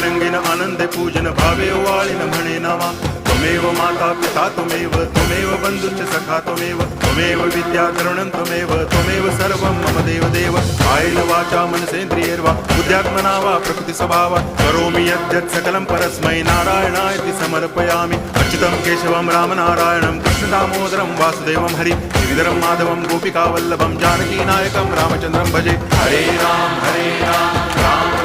रंगीन आनंदे पूजन भावे वाळीन म्हणे नावा त्वमेव माता पिता त्वमेव बंधुश्च सखा त्वमेव विद्या तरुणं त्वमेव सर्वं मम देव कायेन वाचा मनसेन्द्रियैर्वा बुद्ध्यात्मना वा प्रकृति स्वभावात् करोमि यद्यत् सकलं परस्मै नारायणायति समर्पयामि अच्युतं केशवं रामनारायणं कृष्णदामोदरं वासुदेवं हरि गिरिधरं माधवं गोपिकावल्लभं जानकीनायकं रामचन्द्रं भजे हरे राम राम